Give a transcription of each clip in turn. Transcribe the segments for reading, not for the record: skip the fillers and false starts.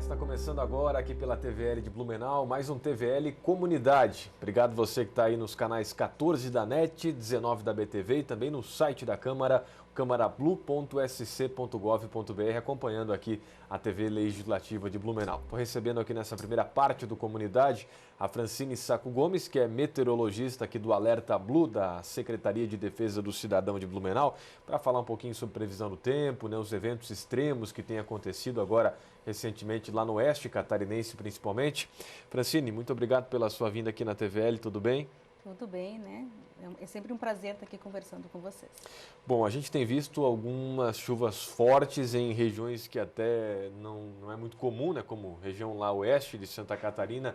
Está começando agora aqui pela TVL de Blumenau, mais um TVL Comunidade. Obrigado você que está aí nos canais 14 da NET, 19 da BTV e também no site da Câmara, câmarablu.sc.gov.br, acompanhando aqui a TV Legislativa de Blumenau. Estou recebendo aqui nessa primeira parte do Comunidade a Francine Sacco Gomes, que é meteorologista aqui do Alerta Blu, da Secretaria de Defesa do Cidadão de Blumenau, para falar um pouquinho sobre previsão do tempo, né, os eventos extremos que têm acontecido agora recentemente lá no oeste catarinense principalmente. Francine, muito obrigado pela sua vinda aqui na TVL, tudo bem? Tudo bem, né? É sempre um prazer estar aqui conversando com vocês. Bom, a gente tem visto algumas chuvas fortes em regiões que até não é muito comum, né? Como região lá oeste de Santa Catarina,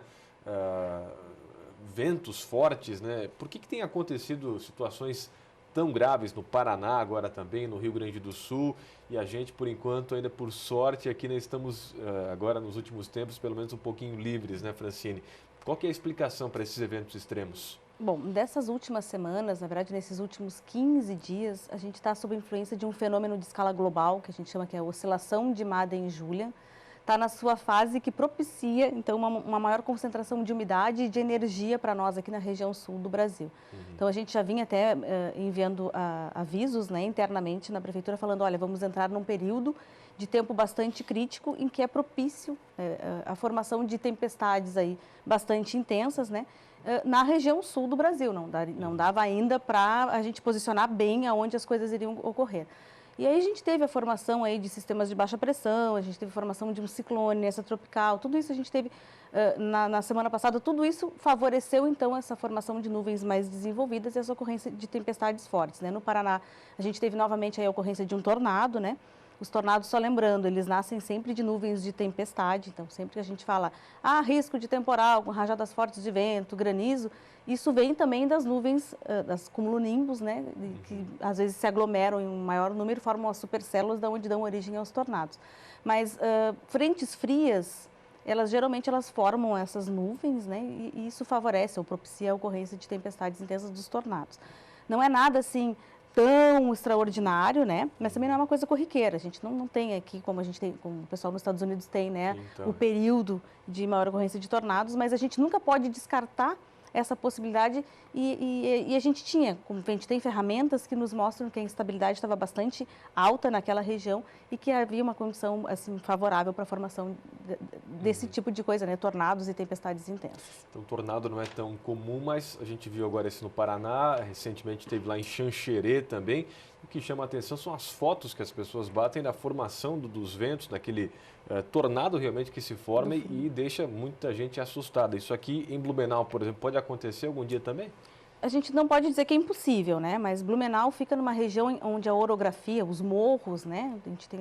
ventos fortes, né? Por que tem acontecido situações tão graves no Paraná, agora também no Rio Grande do Sul, e a gente, por enquanto, ainda por sorte, aqui nós estamos, agora nos últimos tempos, pelo menos um pouquinho livres, né, Francine? Qual que é a explicação para esses eventos extremos? Bom, dessas últimas semanas, na verdade, nesses últimos 15 dias, a gente está sob a influência de um fenômeno de escala global, que a gente chama que é a oscilação de Madden-Julian. Está na sua fase que propicia, então, uma maior concentração de umidade e de energia para nós aqui na região sul do Brasil. Então, a gente já vinha até enviando avisos, né, internamente na prefeitura, falando, olha, vamos entrar num período de tempo bastante crítico em que é propício a formação de tempestades aí bastante intensas, né, na região sul do Brasil. Não dava ainda para a gente posicionar bem aonde as coisas iriam ocorrer. E aí a gente teve a formação aí de sistemas de baixa pressão, a gente teve a formação de um ciclone extratropical, tudo isso a gente teve na semana passada, tudo isso favoreceu então essa formação de nuvens mais desenvolvidas e essa ocorrência de tempestades fortes, né? No Paraná a gente teve novamente aí a ocorrência de um tornado, né? Os tornados, só lembrando, eles nascem sempre de nuvens de tempestade, então sempre que a gente fala, risco de temporal, com rajadas fortes de vento, granizo, isso vem também das nuvens, das cumulonimbus, né, que às vezes se aglomeram em um maior número e formam as supercélulas, da onde dão origem aos tornados. Mas frentes frias, geralmente elas formam essas nuvens, né, e isso favorece ou propicia a ocorrência de tempestades intensas dos tornados. Não é nada assim tão extraordinário, né? Mas também não é uma coisa corriqueira. A gente não tem aqui, como a gente tem, como o pessoal nos Estados Unidos tem, né? Então, o período de maior ocorrência de tornados, mas a gente nunca pode descartar essa possibilidade e a gente tem ferramentas que nos mostram que a instabilidade estava bastante alta naquela região e que havia uma condição assim favorável para a formação desse tipo de coisa, né? Tornados e tempestades intensas. Então, tornado não é tão comum, mas a gente viu agora esse no Paraná, recentemente teve lá em Xanxerê também. O que chama a atenção são as fotos que as pessoas batem da formação dos ventos, daquele tornado realmente que se forma e deixa muita gente assustada. Isso aqui em Blumenau, por exemplo, pode acontecer algum dia também? A gente não pode dizer que é impossível, né? Mas Blumenau fica numa região onde a orografia, os morros, né? A gente tem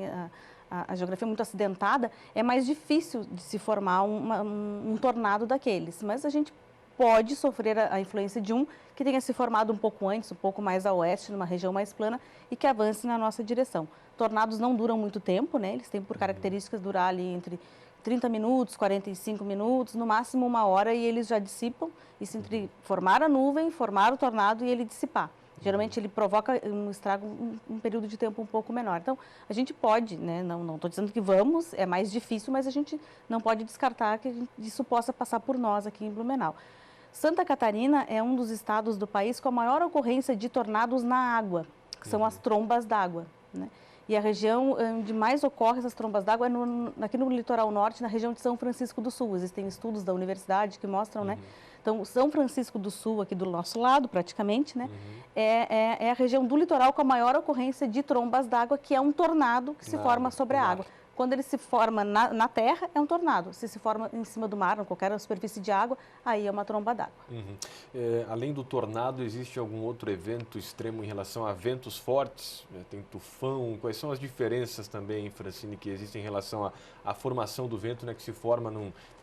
a geografia muito acidentada, é mais difícil de se formar um tornado daqueles. Mas a gente pode sofrer a influência de um que tenha se formado um pouco antes, um pouco mais a oeste, numa região mais plana e que avance na nossa direção. Tornados não duram muito tempo, né? Eles têm por características durar ali entre 30 minutos, 45 minutos, no máximo 1 hora e eles já dissipam. Isso entre formar a nuvem, formar o tornado e ele dissipar. Geralmente ele provoca um estrago um período de tempo um pouco menor. Então, a gente pode, né? Não estou dizendo que vamos, é mais difícil, mas a gente não pode descartar que isso possa passar por nós aqui em Blumenau. Santa Catarina é um dos estados do país com a maior ocorrência de tornados na água, que são as trombas d'água, né? E a região onde mais ocorre essas trombas d'água é aqui no litoral norte, na região de São Francisco do Sul. Existem estudos da universidade que mostram, né? Então, São Francisco do Sul, aqui do nosso lado, praticamente, né? É a região do litoral com a maior ocorrência de trombas d'água, que é um tornado que se forma sobre a água. Quando ele se forma na terra, é um tornado. Se forma em cima do mar, em qualquer superfície de água, aí é uma tromba d'água. Além do tornado, existe algum outro evento extremo em relação a ventos fortes? Tem tufão? Quais são as diferenças também, Francine, que existem em relação à formação do vento, né, que se forma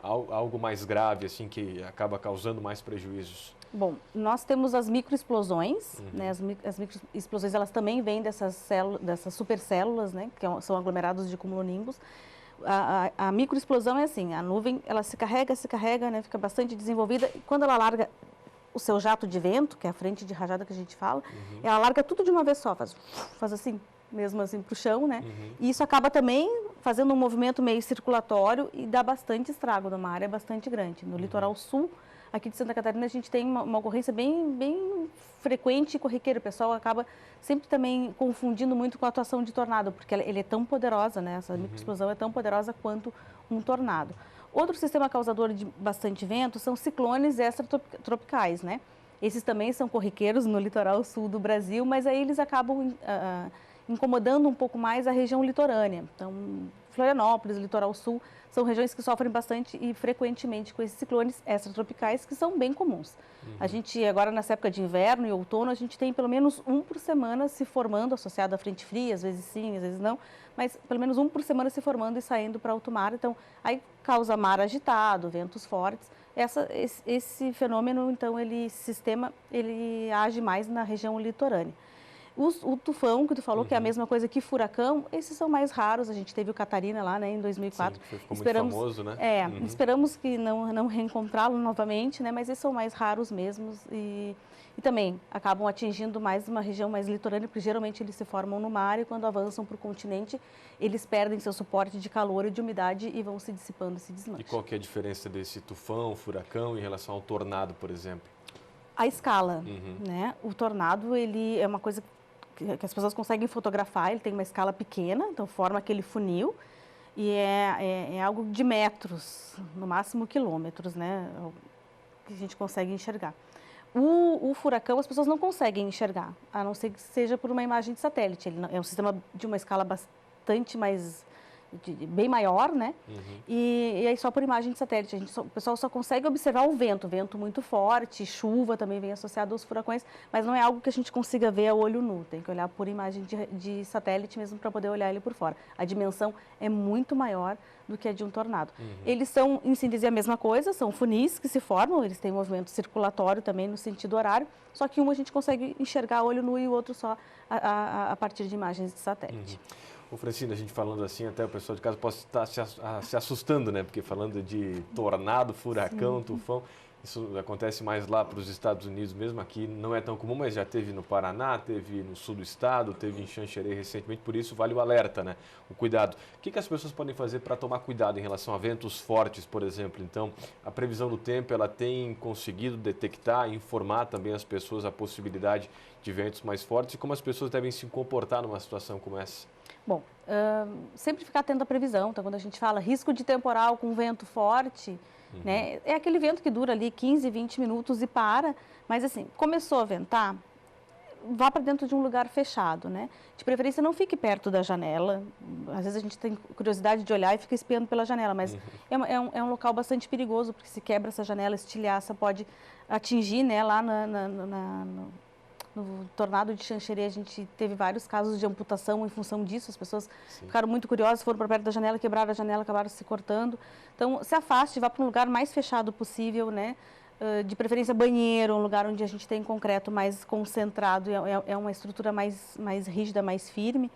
algo mais grave, assim, que acaba causando mais prejuízos? Bom, nós temos as microexplosões, né? As microexplosões, elas também vêm dessas supercélulas, né? Que são aglomerados de cumulonimbus. A microexplosão é assim, a nuvem, ela se carrega, né? Fica bastante desenvolvida e quando ela larga o seu jato de vento, que é a frente de rajada que a gente fala, ela larga tudo de uma vez só, faz assim, mesmo assim para o chão, né? E isso acaba também fazendo um movimento meio circulatório e dá bastante estrago numa área bastante grande. No litoral sul, aqui de Santa Catarina, a gente tem uma ocorrência bem frequente e corriqueira. O pessoal acaba sempre também confundindo muito com a atuação de tornado, porque ele é tão poderosa, né? Essa microexplosão é tão poderosa quanto um tornado. Outro sistema causador de bastante vento são ciclones extratropicais, né? Esses também são corriqueiros no litoral sul do Brasil, mas aí eles acabam incomodando um pouco mais a região litorânea. Então, Florianópolis, litoral sul, são regiões que sofrem bastante e frequentemente com esses ciclones extratropicais, que são bem comuns. A gente, agora nessa época de inverno e outono, a gente tem pelo menos um por semana se formando, associado à frente fria, às vezes sim, às vezes não, mas pelo menos um por semana se formando e saindo para alto mar. Então, aí causa mar agitado, ventos fortes. Esse fenômeno, então, esse sistema, ele age mais na região litorânea. O tufão, que tu falou, que é a mesma coisa que furacão, esses são mais raros. A gente teve o Catarina lá, né, em 2004. Sim, ficou muito famoso, né? Esperamos que não reencontrá-lo novamente, né, mas esses são mais raros mesmo e também acabam atingindo mais uma região mais litorânea, porque geralmente eles se formam no mar e quando avançam para o continente, eles perdem seu suporte de calor e de umidade e vão se dissipando, se desmancham. E qual que é a diferença desse tufão, furacão, em relação ao tornado, por exemplo? A escala, né? O tornado, ele é uma coisa que as pessoas conseguem fotografar, ele tem uma escala pequena, então forma aquele funil e é algo de metros, no máximo quilômetros, né? Que a gente consegue enxergar. O furacão as pessoas não conseguem enxergar, a não ser que seja por uma imagem de satélite. Ele é um sistema de uma escala bastante mais, bem maior, né? E aí só por imagem de satélite. O pessoal só consegue observar o vento muito forte, chuva também vem associado aos furacões, mas não é algo que a gente consiga ver a olho nu. Tem que olhar por imagem de satélite mesmo para poder olhar ele por fora. A dimensão é muito maior do que a de um tornado. Eles são, em síntese, a mesma coisa, são funis que se formam, eles têm movimento circulatório também no sentido horário, só que um a gente consegue enxergar a olho nu e o outro só a partir de imagens de satélite. Ô Francine, a gente falando assim, até o pessoal de casa pode estar se assustando, né? Porque falando de tornado, furacão, tufão, isso acontece mais lá para os Estados Unidos mesmo, aqui não é tão comum, mas já teve no Paraná, teve no sul do estado, teve em Xanxerê recentemente, por isso vale o alerta, né? O cuidado. O que as pessoas podem fazer para tomar cuidado em relação a ventos fortes, por exemplo? Então, a previsão do tempo, ela tem conseguido detectar, informar também as pessoas a possibilidade de ventos mais fortes e como as pessoas devem se comportar numa situação como essa? Bom, sempre ficar atento à previsão. Então, quando a gente fala risco de temporal com vento forte, né, é aquele vento que dura ali 15, 20 minutos e para, mas assim, começou a ventar, vá para dentro de um lugar fechado, né? De preferência não fique perto da janela, às vezes a gente tem curiosidade de olhar e fica espiando pela janela, mas é um local bastante perigoso, porque se quebra essa janela, estilhaça, pode atingir, né, lá no tornado de Xanxerê, a gente teve vários casos de amputação em função disso. As pessoas ficaram muito curiosas, foram para perto da janela, quebraram a janela, acabaram se cortando. Então, se afaste, vá para um lugar mais fechado possível, né? De preferência banheiro, um lugar onde a gente tem concreto mais concentrado, é uma estrutura mais rígida, mais firme.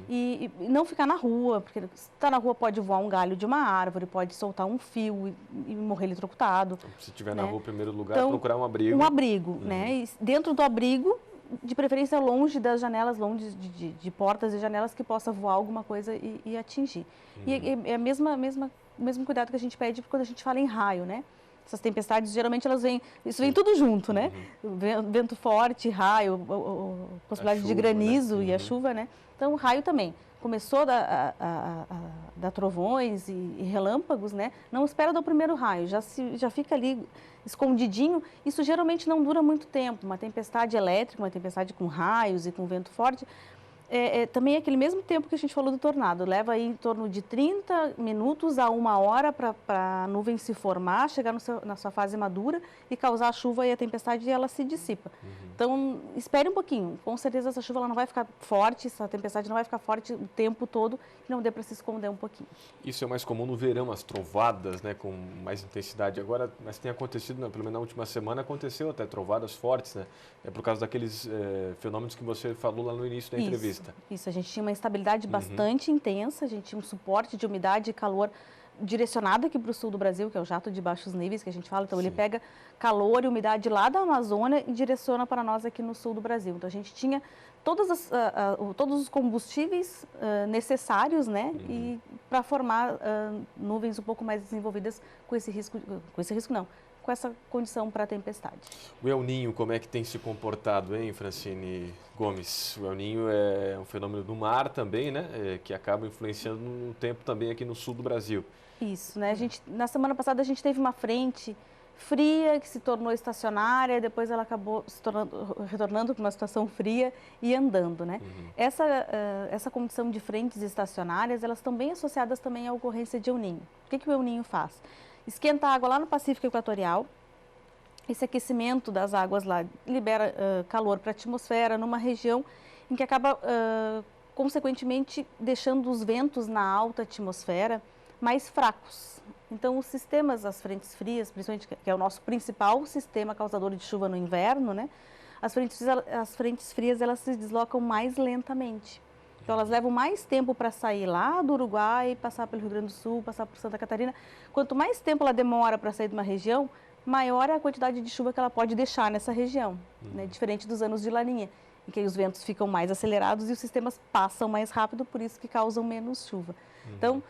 E não ficar na rua, porque se está na rua pode voar um galho de uma árvore, pode soltar um fio e morrer eletrocutado. Então, se estiver na rua, em primeiro lugar, então, procurar um abrigo. Um abrigo, né? E dentro do abrigo, de preferência longe das janelas, longe de portas e janelas que possa voar alguma coisa e atingir. E é o mesmo cuidado que a gente pede quando a gente fala em raio, né? Essas tempestades, geralmente elas vêm, isso vem tudo junto, né? Vento forte, raio, possibilidade de granizo, né? E a chuva, né? Então, o raio também. Começou a dar trovões e relâmpagos, né? Não espera do primeiro raio, já fica ali escondidinho. Isso geralmente não dura muito tempo. Uma tempestade elétrica, uma tempestade com raios e com vento forte, também é aquele mesmo tempo que a gente falou do tornado. Leva aí em torno de 30 minutos a 1 hora para a nuvem se formar, chegar na sua fase madura e causar a chuva e a tempestade e ela se dissipa. Então, espere um pouquinho. Com certeza essa chuva ela não vai ficar forte, essa tempestade não vai ficar forte o tempo todo e não dê para se esconder um pouquinho. Isso é mais comum no verão, as trovadas, né, com mais intensidade. Agora, mas tem acontecido, pelo menos na última semana, aconteceu até trovadas fortes, né? É por causa daqueles fenômenos que você falou lá no início da entrevista. Isso, a gente tinha uma instabilidade bastante intensa, a gente tinha um suporte de umidade e calor direcionado aqui para o sul do Brasil, que é o jato de baixos níveis que a gente fala. Então, ele pega calor e umidade lá da Amazônia e direciona para nós aqui no sul do Brasil. Então, a gente tinha todos os combustíveis necessários, né, e para formar nuvens um pouco mais desenvolvidas com esse risco não, com essa condição para tempestade. O El Niño, como é que tem se comportado, hein, Francine Gomes? O El Niño é um fenômeno do mar também, né, que acaba influenciando no tempo também aqui no sul do Brasil. Isso, né, na semana passada a gente teve uma frente fria que se tornou estacionária, depois ela acabou retornando para uma situação fria e andando, né? Essa condição de frentes estacionárias, elas estão bem associadas também à ocorrência de El Niño. O que o El Niño faz? Esquenta a água lá no Pacífico Equatorial, esse aquecimento das águas lá libera calor para a atmosfera numa região em que acaba, consequentemente, deixando os ventos na alta atmosfera mais fracos. Então, os sistemas, as frentes frias, principalmente, que é o nosso principal sistema causador de chuva no inverno, né? As frentes frias, elas se deslocam mais lentamente. Então, elas levam mais tempo para sair lá do Uruguai, passar pelo Rio Grande do Sul, passar por Santa Catarina. Quanto mais tempo ela demora para sair de uma região, maior é a quantidade de chuva que ela pode deixar nessa região, né? Diferente dos anos de Laninha, em que os ventos ficam mais acelerados e os sistemas passam mais rápido, por isso que causam menos chuva. Então,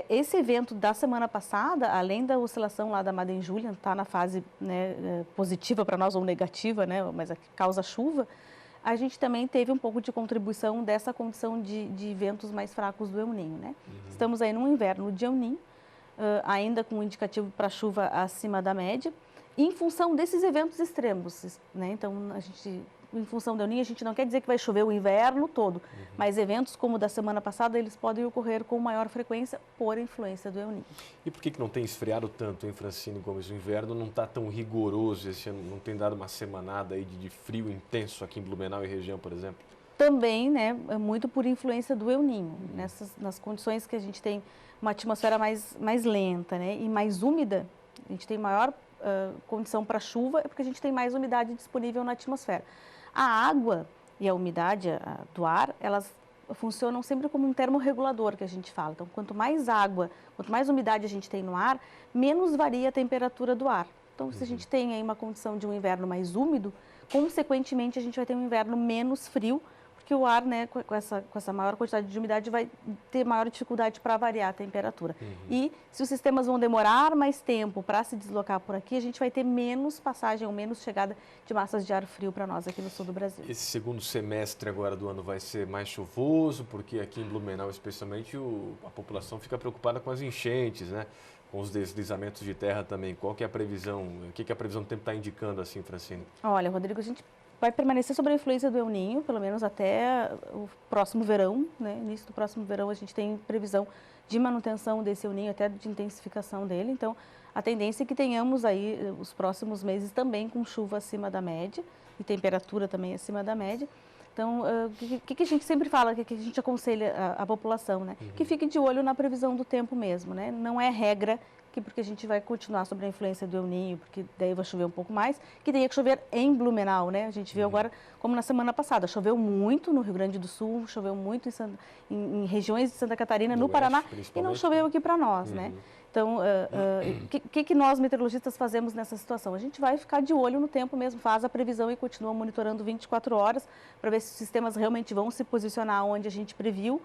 esse evento da semana passada, além da oscilação lá da Madem Julian, está na fase, né, positiva para nós ou negativa, né, mas que causa chuva, a gente também teve um pouco de contribuição dessa condição de ventos mais fracos do El Niño, né? Estamos aí num inverno de El Niño, ainda com um indicativo para chuva acima da média, em função desses eventos extremos, né? Então, em função do El Niño, a gente não quer dizer que vai chover o inverno todo, mas eventos como o da semana passada, eles podem ocorrer com maior frequência por influência do El Niño. E por que não tem esfriado tanto, hein, Francine Gomes? O inverno não está tão rigoroso esse ano, não tem dado uma semanada aí de frio intenso aqui em Blumenau e região, por exemplo? Também, né, muito por influência do El Niño, nas condições que a gente tem uma atmosfera mais lenta, né, e mais úmida, a gente tem maior condição para chuva, é porque a gente tem mais umidade disponível na atmosfera. A água e a umidade do ar, elas funcionam sempre como um termorregulador que a gente fala. Então, quanto mais água, quanto mais umidade a gente tem no ar, menos varia a temperatura do ar. Então, se a gente tem aí uma condição de um inverno mais úmido, consequentemente a gente vai ter um inverno menos frio, porque o ar, né, com essa maior quantidade de umidade, vai ter maior dificuldade para variar a temperatura. E se os sistemas vão demorar mais tempo para se deslocar por aqui, a gente vai ter menos passagem ou menos chegada de massas de ar frio para nós aqui no sul do Brasil. Esse segundo semestre agora do ano vai ser mais chuvoso, porque aqui em Blumenau, especialmente, a população fica preocupada com as enchentes, né? Com os deslizamentos de terra também. Qual que é a previsão? O que a previsão do tempo está indicando assim, Francine? Olha, Rodrigo, a gente vai permanecer sob a influência do El Niño, pelo menos até o próximo verão, né? Início do próximo verão a gente tem previsão de manutenção desse El Niño, até de intensificação dele. Então, a tendência é que tenhamos aí os próximos meses também com chuva acima da média e temperatura também acima da média. Então, o que a gente sempre fala, que a gente aconselha a população, né? Que fique de olho na previsão do tempo mesmo, né? Não é regra que porque a gente vai continuar sob a influência do El Niño, porque daí vai chover um pouco mais, que teria que chover em Blumenau, né? A gente viu agora, como na semana passada, choveu muito no Rio Grande do Sul, choveu muito em regiões de Santa Catarina, no Paraná, e não choveu aqui para nós, né? Então, o que nós meteorologistas fazemos nessa situação? A gente vai ficar de olho no tempo mesmo, faz a previsão e continua monitorando 24 horas para ver se os sistemas realmente vão se posicionar onde a gente previu.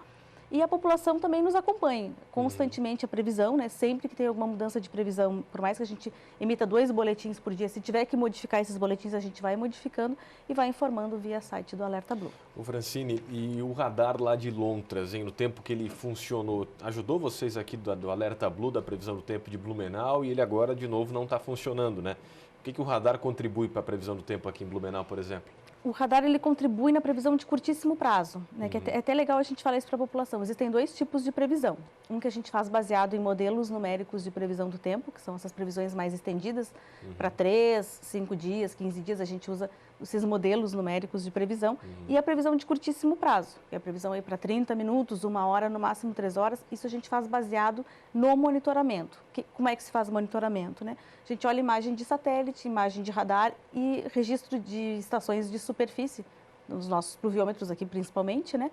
E a população também nos acompanha constantemente a previsão, né? Sempre que tem alguma mudança de previsão, por mais que a gente emita 2 boletins por dia, se tiver que modificar esses boletins, a gente vai modificando e vai informando via site do Alerta Blue. O Francine, e o radar lá de Lontras, hein, no tempo que ele funcionou, ajudou vocês aqui do Alerta Blue, da previsão do tempo de Blumenau, e ele agora de novo não está funcionando, né? O que o radar contribui para a previsão do tempo aqui em Blumenau, por exemplo? O radar ele contribui na previsão de curtíssimo prazo, né? Que é até legal a gente falar isso para a população. Existem 2 tipos de previsão. Um que a gente faz baseado em modelos numéricos de previsão do tempo, que são essas previsões mais estendidas, para 3, 5 dias, 15 dias, a gente usa esses modelos numéricos de previsão. E a previsão de curtíssimo prazo, que é a previsão aí para 30 minutos, 1 hora, no máximo 3 horas. Isso a gente faz baseado no monitoramento. Como é que se faz o monitoramento, né? A gente olha imagem de satélite, imagem de radar e registro de estações de superfície, nos nossos pluviômetros aqui principalmente, né?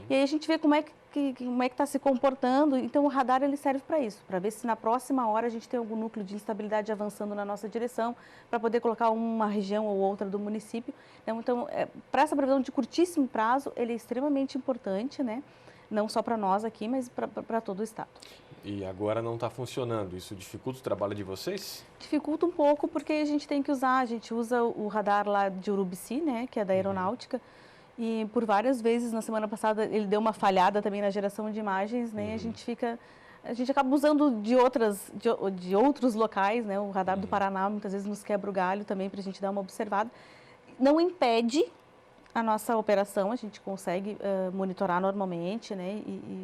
E aí a gente vê como é que está se comportando. Então o radar ele serve para isso, para ver se na próxima hora a gente tem algum núcleo de instabilidade avançando na nossa direção, para poder colocar uma região ou outra do município. Então para essa previsão de curtíssimo prazo, ele é extremamente importante, né? Não só para nós aqui, mas para todo o estado. E agora não está funcionando, isso dificulta o trabalho de vocês? Dificulta um pouco porque a gente usa o radar lá de Urubici, né, que é da aeronáutica, e por várias vezes na semana passada ele deu uma falhada também na geração de imagens, né, a gente acaba usando de outros locais, né, o radar do Paraná muitas vezes nos quebra o galho também para a gente dar uma observada. Não impede a nossa operação, a gente consegue monitorar normalmente, né,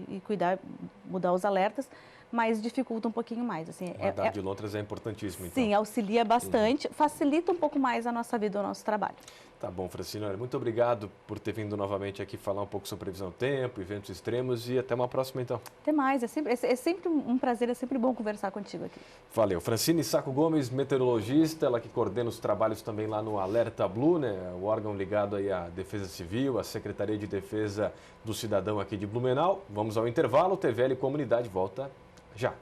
e cuidar, mudar os alertas, mas dificulta um pouquinho mais. Assim, o radar de Lontras é importantíssimo, então. Sim, auxilia bastante, facilita um pouco mais a nossa vida, o nosso trabalho. Tá bom, Francine, olha, muito obrigado por ter vindo novamente aqui falar um pouco sobre previsão do tempo, eventos extremos e até uma próxima, então. Até mais, é sempre um prazer, é sempre bom conversar contigo aqui. Valeu. Francine Sacco Gomes, meteorologista, ela que coordena os trabalhos também lá no Alerta Blue, né? O órgão ligado aí à Defesa Civil, à Secretaria de Defesa do Cidadão aqui de Blumenau. Vamos ao intervalo, TVL Comunidade volta já.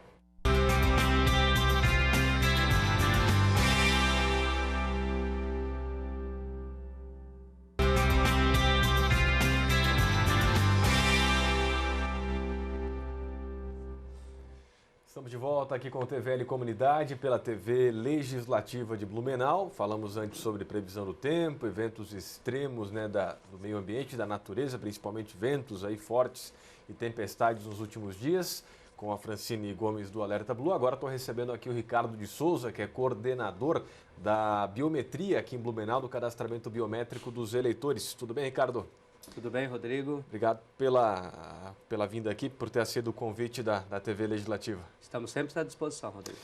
Estamos de volta aqui com o TVL Comunidade pela TV Legislativa de Blumenau. Falamos antes sobre previsão do tempo, eventos extremos, né, do meio ambiente, da natureza, principalmente ventos aí fortes e tempestades nos últimos dias, com a Francine Gomes do Alerta Blue. Agora estou recebendo aqui o Ricardo de Souza, que é coordenador da biometria aqui em Blumenau, do cadastramento biométrico dos eleitores. Tudo bem, Ricardo? Tudo bem, Rodrigo? Obrigado pela vinda aqui, por ter aceito o convite da TV Legislativa. Estamos sempre à disposição, Rodrigo.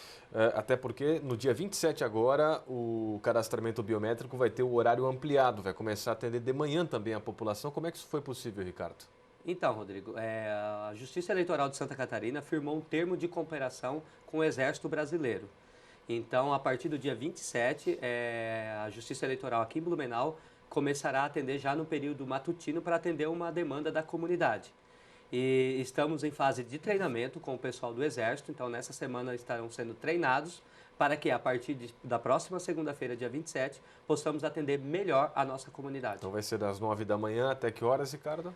Até porque no dia 27 agora o cadastramento biométrico vai ter o horário ampliado, vai começar a atender de manhã também a população. Como é que isso foi possível, Ricardo? Então, Rodrigo, a Justiça Eleitoral de Santa Catarina firmou um termo de cooperação com o Exército Brasileiro. Então, a partir do dia 27, a Justiça Eleitoral aqui em Blumenau começará a atender já no período matutino para atender uma demanda da comunidade. E estamos em fase de treinamento com o pessoal do Exército, então nessa semana estarão sendo treinados para que a partir da próxima segunda-feira, dia 27, possamos atender melhor a nossa comunidade. Então vai ser das 9 da manhã até que horas, Ricardo?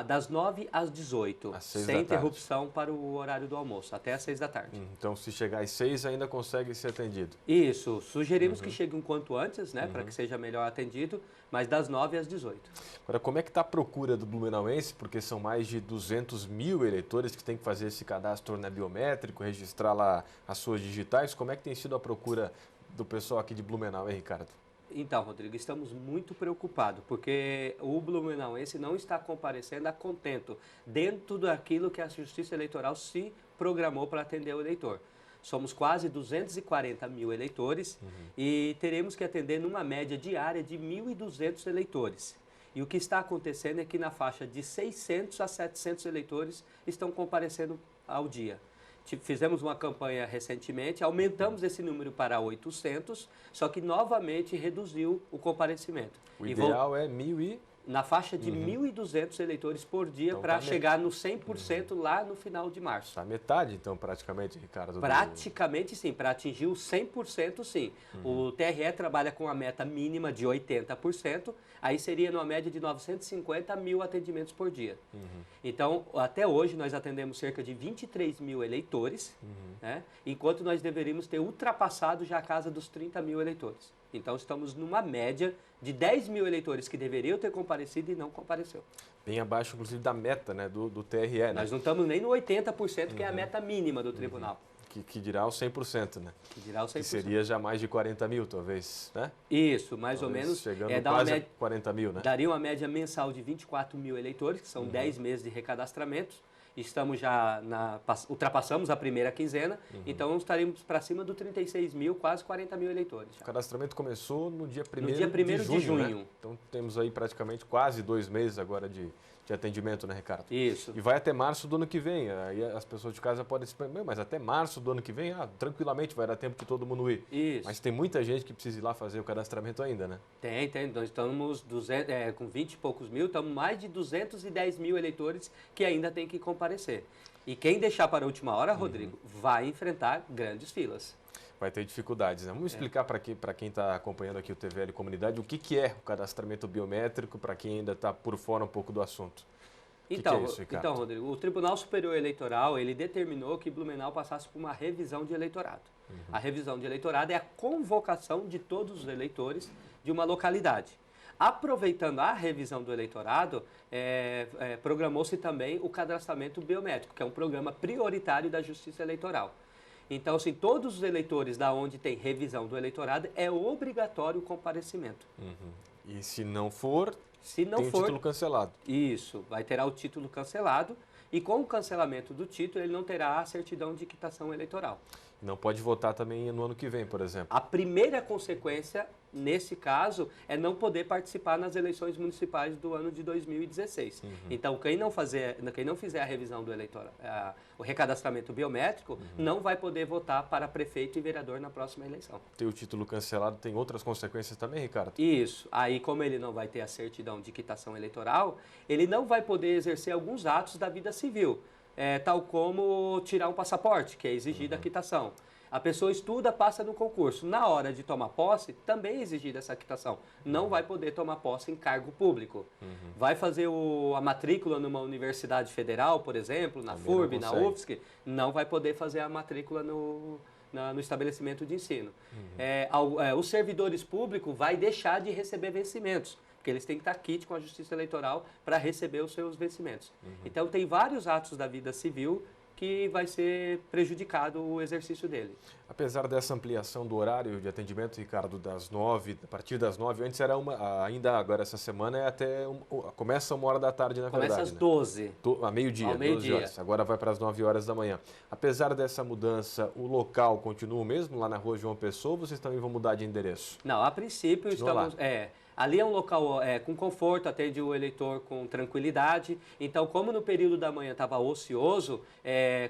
Das 9 às 18, sem interrupção para o horário do almoço, até às 6 da tarde. Então se chegar às 6 ainda consegue ser atendido? Isso, sugerimos que chegue um quanto antes, né, para que seja melhor atendido, mas das 9 às 18. Agora, como é que está a procura do blumenauense? Porque são mais de 200 mil eleitores que têm que fazer esse cadastro, né, biométrico, registrar lá as suas digitais. Como é que tem sido a procura do pessoal aqui de Blumenau, hein, Ricardo? Então, Rodrigo, estamos muito preocupados, porque o blumenauense não está comparecendo a contento dentro daquilo que a Justiça Eleitoral se programou para atender o eleitor. Somos quase 240 mil eleitores e teremos que atender numa média diária de 1.200 eleitores. E o que está acontecendo é que na faixa de 600 a 700 eleitores estão comparecendo ao dia. Fizemos uma campanha recentemente, aumentamos esse número para 800, só que novamente reduziu o comparecimento. O ideal é 1.000 na faixa de 1.200 eleitores por dia, então, para chegar no 100% lá no final de março. Está metade, então, praticamente, Ricardo? Praticamente, sim. Para atingir o 100%, sim. O TRE trabalha com a meta mínima de 80%, aí seria numa média de 950 mil atendimentos por dia. Então, até hoje, nós atendemos cerca de 23 mil eleitores, né, enquanto nós deveríamos ter ultrapassado já a casa dos 30 mil eleitores. Então, estamos numa média de 10 mil eleitores que deveriam ter comparecido e não compareceu. Bem abaixo, inclusive, da meta, né, do TRE. Né? Nós não estamos nem no 80%, que é a meta mínima do tribunal. Que dirá os 100%, né? Que dirá os 100%. Que seria já mais de 40 mil, talvez, né? Isso, mais ou menos. Chegando quase a 40 mil, né? Daria uma média mensal de 24 mil eleitores, que são 10 meses de recadastramento. Estamos já ultrapassamos a primeira quinzena, então estaremos para cima do 36 mil, quase 40 mil eleitores. Já. O cadastramento começou no dia 1º de junho. Né? Então temos aí praticamente quase 2 meses agora de de atendimento, né, Ricardo? Isso. E vai até março do ano que vem. Aí as pessoas de casa podem se perguntar, mas até março do ano que vem, tranquilamente vai dar tempo de todo mundo ir. Isso. Mas tem muita gente que precisa ir lá fazer o cadastramento ainda, né? Tem. Nós estamos com 20 e poucos mil, estamos mais de 210 mil eleitores que ainda tem que comparecer. E quem deixar para a última hora, Rodrigo, vai enfrentar grandes filas. Vai ter dificuldades, né? Vamos explicar para quem está acompanhando aqui o TVL Comunidade o que é o cadastramento biométrico, para quem ainda está por fora um pouco do assunto. Então, que é isso, Ricardo? então, Rodrigo, o Tribunal Superior Eleitoral, ele determinou que Blumenau passasse por uma revisão de eleitorado. A revisão de eleitorado é a convocação de todos os eleitores de uma localidade. Aproveitando a revisão do eleitorado, programou-se também o cadastramento biométrico, que é um programa prioritário da Justiça Eleitoral. Então, assim, todos os eleitores da onde tem revisão do eleitorado é obrigatório o comparecimento. E se não for, Se não tem for, o título cancelado. Isso, terá o título cancelado e com o cancelamento do título ele não terá a certidão de quitação eleitoral. Não pode votar também no ano que vem, por exemplo. A primeira consequência, nesse caso, é não poder participar nas eleições municipais do ano de 2016. Então, quem não fizer a revisão do o recadastramento biométrico, não vai poder votar para prefeito e vereador na próxima eleição. Ter o título cancelado tem outras consequências também, Ricardo? Isso. Aí, como ele não vai ter a certidão de quitação eleitoral, ele não vai poder exercer alguns atos da vida civil. Tal como tirar um passaporte, que é exigida a quitação. A pessoa estuda, passa no concurso. Na hora de tomar posse, também é exigida essa quitação. Não vai poder tomar posse em cargo público. Vai fazer a matrícula numa universidade federal, por exemplo, na Também FURB, não na consegue. UFSC, não vai poder fazer a matrícula no estabelecimento de ensino. Os servidores públicos vai deixar de receber vencimentos, porque eles têm que estar quite com a Justiça Eleitoral para receber os seus vencimentos. Então, tem vários atos da vida civil que vai ser prejudicado o exercício dele. Apesar dessa ampliação do horário de atendimento, Ricardo, a partir das 9, antes era ainda agora essa semana começa 1h da tarde, na Começa verdade. às 12. A meio-dia, 12 horas. Agora vai para as 9 horas da manhã. Apesar dessa mudança, o local continua o mesmo, lá na rua João Pessoa, ou vocês também vão mudar de endereço? Não, a princípio Continua estamos... Ali é um local com conforto, atende o eleitor com tranquilidade. Então, como no período da manhã estava ocioso,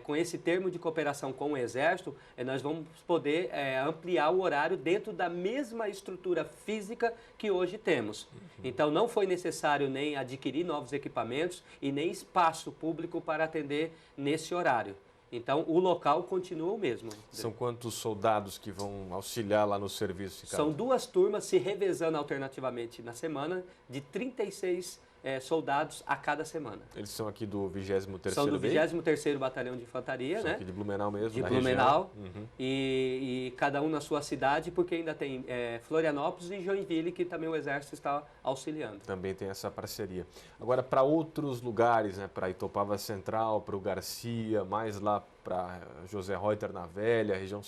com esse termo de cooperação com o Exército, nós vamos poder ampliar o horário dentro da mesma estrutura física que hoje temos. Então, não foi necessário nem adquirir novos equipamentos e nem espaço público para atender nesse horário. Então, o local continua o mesmo. São quantos soldados que vão auxiliar lá no serviço, Ricardo? São 2 turmas se revezando alternativamente na semana, de 36 soldados a cada semana. Eles são aqui do 23º São do BI? 23º Batalhão de Infantaria, São né? aqui de Blumenau mesmo, De da Blumenau. região. E cada um na sua cidade, porque ainda tem Florianópolis e Joinville, que também o Exército está auxiliando. Também tem essa parceria. Agora, para outros lugares, né, para Itopava Central, para o Garcia, mais lá para José Reuter na Velha, região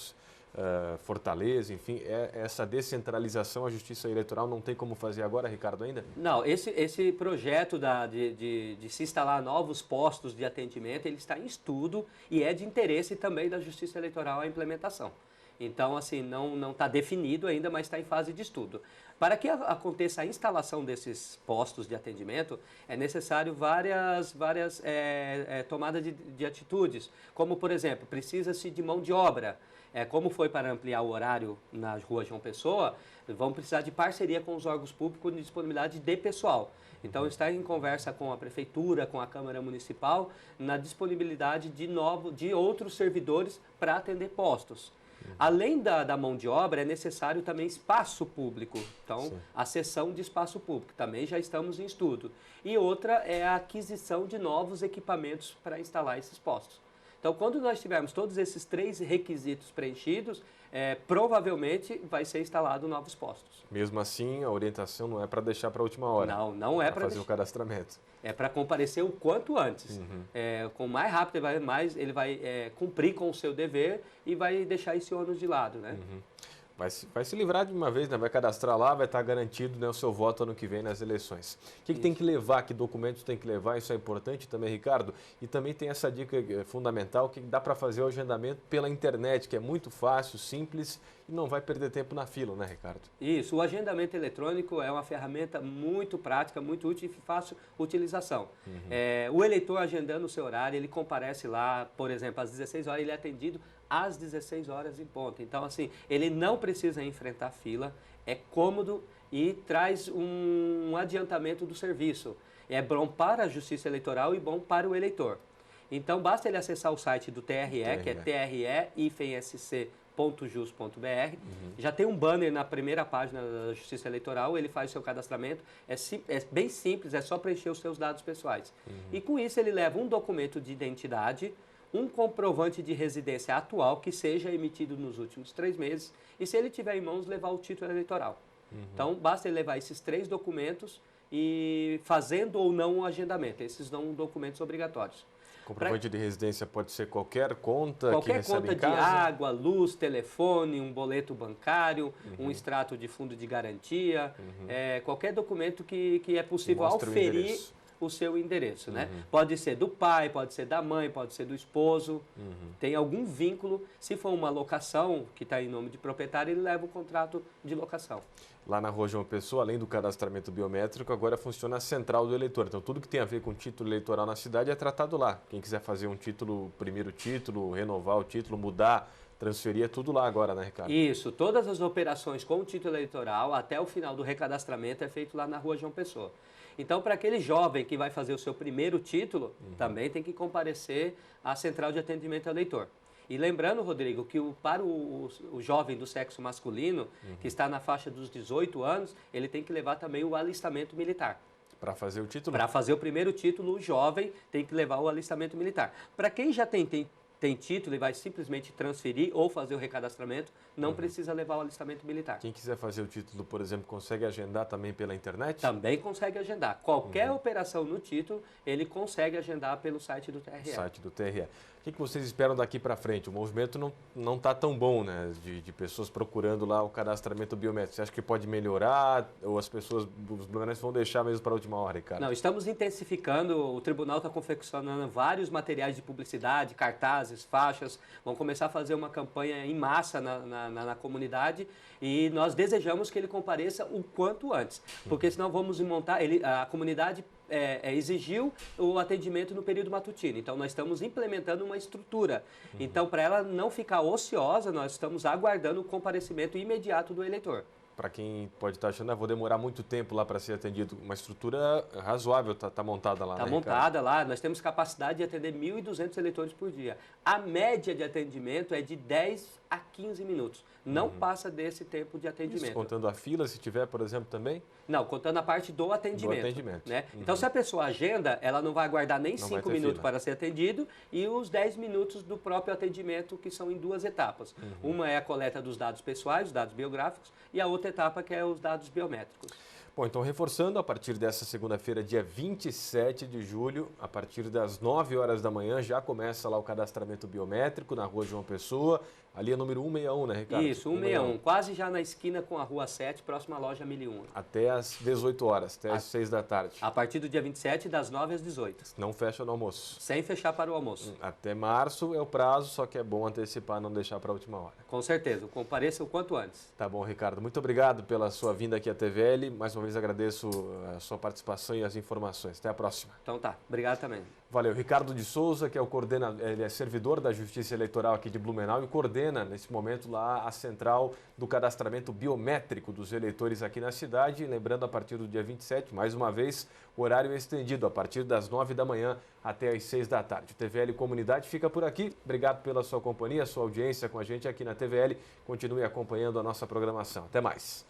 Fortaleza, enfim, essa descentralização, a Justiça Eleitoral não tem como fazer agora, Ricardo, ainda? Não, esse projeto de se instalar novos postos de atendimento, ele está em estudo e é de interesse também da Justiça Eleitoral a implementação. Então, assim, não está definido ainda, mas está em fase de estudo. Para que aconteça a instalação desses postos de atendimento, é necessário várias tomadas de atitudes, como, por exemplo, precisa-se de mão de obra. Como foi para ampliar o horário na rua João Pessoa, vão precisar de parceria com os órgãos públicos de disponibilidade de pessoal. Então, está em conversa com a Prefeitura, com a Câmara Municipal, na disponibilidade de outros servidores para atender postos. Além da mão de obra, é necessário também espaço público. Então, a cessão de espaço público também já estamos em estudo. E outra é a aquisição de novos equipamentos para instalar esses postos. Então, quando nós tivermos todos esses 3 requisitos preenchidos, provavelmente vai ser instalado novos postos. Mesmo assim, a orientação não é para deixar para a última hora. Não é para fazer o cadastramento. É para comparecer o quanto antes. Com mais rápido, ele vai cumprir com o seu dever e vai deixar esse ônus de lado, né? Vai se livrar de uma vez, né? Vai cadastrar lá, vai estar garantido, né, o seu voto ano que vem nas eleições. O que tem que levar, que documentos tem que levar, isso é importante também, Ricardo. E também tem essa dica fundamental que dá para fazer o agendamento pela internet, que é muito fácil, simples e não vai perder tempo na fila, né, Ricardo? Isso, o agendamento eletrônico é uma ferramenta muito prática, muito útil e fácil utilização. O eleitor agendando o seu horário, ele comparece lá, por exemplo, às 16 horas, ele é atendido às 16 horas em ponto. Então, assim, ele não precisa enfrentar fila, é cômodo e traz um adiantamento do serviço. É bom para a Justiça Eleitoral e bom para o eleitor. Então, basta ele acessar o site do TRE, que é tre-ifsc.jus.br. Já tem um banner na primeira página da Justiça Eleitoral, ele faz o seu cadastramento. É bem simples, é só preencher os seus dados pessoais. E com isso ele leva um documento de identidade, um comprovante de residência atual que seja emitido nos últimos 3 meses e, se ele tiver em mãos, levar o título eleitoral. Então, basta ele levar esses 3 documentos e fazendo ou não um agendamento. Esses são documentos obrigatórios. Comprovante de residência pode ser qualquer conta que Qualquer recebe conta em de casa? água, luz, telefone, um boleto bancário, um extrato de fundo de garantia, qualquer documento que é possível Mostra o auferir endereço. o seu endereço, né? Pode ser do pai, pode ser da mãe, pode ser do esposo, tem algum vínculo. Se for uma locação que está em nome de proprietário, ele leva o contrato de locação. Lá na Rua João Pessoa, além do cadastramento biométrico, agora funciona a central do eleitor. Então, tudo que tem a ver com título eleitoral na cidade é tratado lá. Quem quiser fazer um título, primeiro título, renovar o título, mudar, transferir, é tudo lá agora, né, Ricardo? Isso, todas as operações com o título eleitoral, até o final do recadastramento, é feito lá na Rua João Pessoa. Então, para aquele jovem que vai fazer o seu primeiro título, também tem que comparecer à central de atendimento ao eleitor. E lembrando, Rodrigo, que para o jovem do sexo masculino, que está na faixa dos 18 anos, ele tem que levar também o alistamento militar. Para fazer o título? Para fazer o primeiro título, o jovem tem que levar o alistamento militar. Para quem já tem título e vai simplesmente transferir ou fazer o recadastramento, não precisa levar o alistamento militar. Quem quiser fazer o título, por exemplo, consegue agendar também pela internet? Também consegue agendar. Qualquer operação no título, ele consegue agendar pelo site do TRE. Site do TRE. O que vocês esperam daqui para frente? O movimento não está tão bom, né? De pessoas procurando lá o cadastramento biométrico. Você acha que pode melhorar ou os blumenauenses vão deixar mesmo para a última hora, Ricardo? Não, estamos intensificando. O tribunal está confeccionando vários materiais de publicidade, cartazes, faixas. Vão começar a fazer uma campanha em massa na comunidade e nós desejamos que ele compareça o quanto antes, porque senão vamos montar. A comunidade exigiu o atendimento no período matutino, então nós estamos implementando uma estrutura. Então, para ela não ficar ociosa, nós estamos aguardando o comparecimento imediato do eleitor. Para quem pode estar achando, vou demorar muito tempo lá para ser atendido, uma estrutura razoável está montada lá, Está né, montada lá, nós temos capacidade de atender 1.200 eleitores por dia. A média de atendimento é de 10 a 15 minutos, não passa desse tempo de atendimento. Isso, contando a fila, se tiver, por exemplo, também? Não, contando a parte do atendimento. Né? Então, se a pessoa agenda, ela não vai aguardar nem 5 minutos para ser atendido e os 10 minutos do próprio atendimento, que são em 2 etapas. Uma é a coleta dos dados pessoais, os dados biográficos, e a outra etapa que é os dados biométricos. Bom, então reforçando, a partir dessa segunda-feira, dia 27 de julho, a partir das 9 horas da manhã, já começa lá o cadastramento biométrico na Rua João Pessoa, ali é número 161, né, Ricardo? Isso, 161, quase já na esquina com a Rua 7, próxima à loja 1001. Até às 18 horas, até às 6 da tarde. A partir do dia 27, das 9 às 18. Não fecha no almoço. Sem fechar para o almoço. Até março é o prazo, só que é bom antecipar, não deixar para a última hora. Com certeza, compareça o quanto antes. Tá bom, Ricardo. Muito obrigado pela sua vinda aqui à TVL. Mais uma vez agradeço a sua participação e as informações. Até a próxima. Então tá, obrigado também. Valeu. Ricardo de Souza, que é ele é servidor da Justiça Eleitoral aqui de Blumenau e coordena nesse momento lá a central do cadastramento biométrico dos eleitores aqui na cidade. Lembrando, a partir do dia 27, mais uma vez, o horário é estendido a partir das 9 da manhã até às 6 da tarde. O TVL Comunidade fica por aqui. Obrigado pela sua companhia, sua audiência com a gente aqui na TVL. Continue acompanhando a nossa programação. Até mais.